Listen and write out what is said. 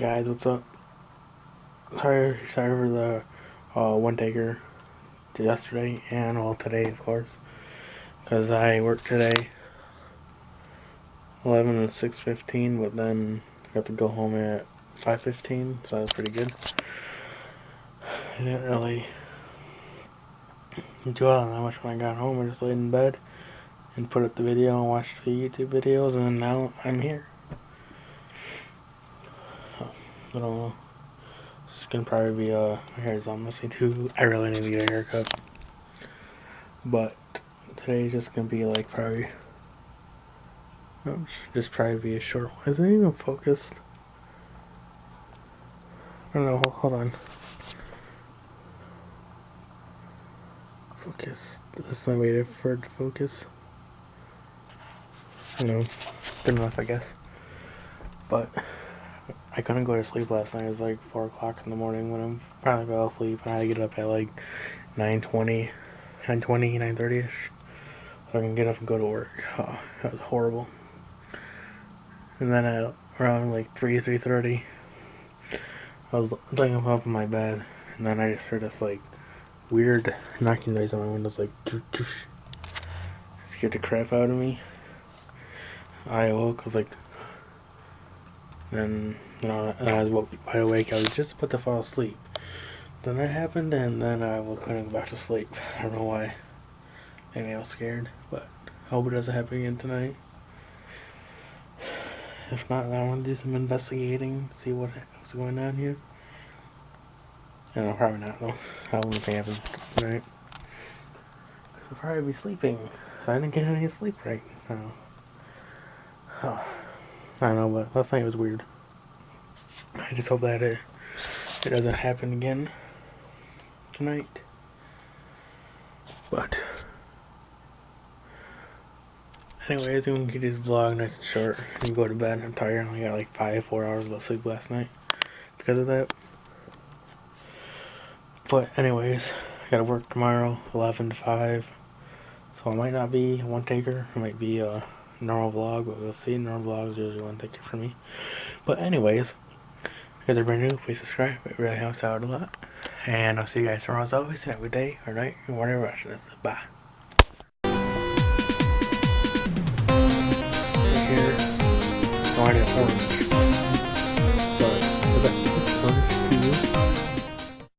guys, what's up? Sorry for the one taker to yesterday and today, of course, because I worked today 11 to 6:15, but then got to go home at 5:15, so that's pretty good. I didn't really do all that much when I got home. I just laid in bed and put up the video and watched the YouTube videos, and now I'm here. I don't know. It's gonna probably be my hair's on messy too. I really need to get a haircut. But today's just gonna be like probably just probably be a short one. Isn't it even focused? I don't know, hold on. Focus. This is my way for it to focus. I don't know. Good enough, I guess. But I couldn't go to sleep last night. It was like 4 o'clock in the morning when I finally fell asleep, and I had to get up at like 9:30ish, so I can get up and go to work. Oh, that was horrible. And then at around like 3:30, I was laying up in my bed, and then I just heard this like weird knocking noise on my windows, like it scared the crap out of me. I awoke, was like, and and I was wide awake. I was just about to fall asleep. Then that happened, and then I couldn't go back to sleep. I don't know why. Maybe I was scared, but I hope it doesn't happen again tonight. If not, I want to do some investigating, see what's going on here. No, probably not, though. I wouldn't think it happens tonight. I'll probably be sleeping. I didn't get any sleep right now. Oh, I don't know, but last night was weird. I just hope that it doesn't happen again tonight. But anyways, I'm gonna keep this vlog nice and short and go to bed. I'm tired. I only got like 4 hours of sleep last night because of that. But anyways, I gotta work tomorrow, 11 to 5. So it might not be a one taker. It might be a normal vlog, but we'll see. Normal vlogs usually one taker for me. But anyways, if you guys are brand new, please subscribe. It really helps out a lot. And I'll see you guys tomorrow as always, and every day or night, or whatever you're watching this. Bye. Here, I want it orange. Sorry.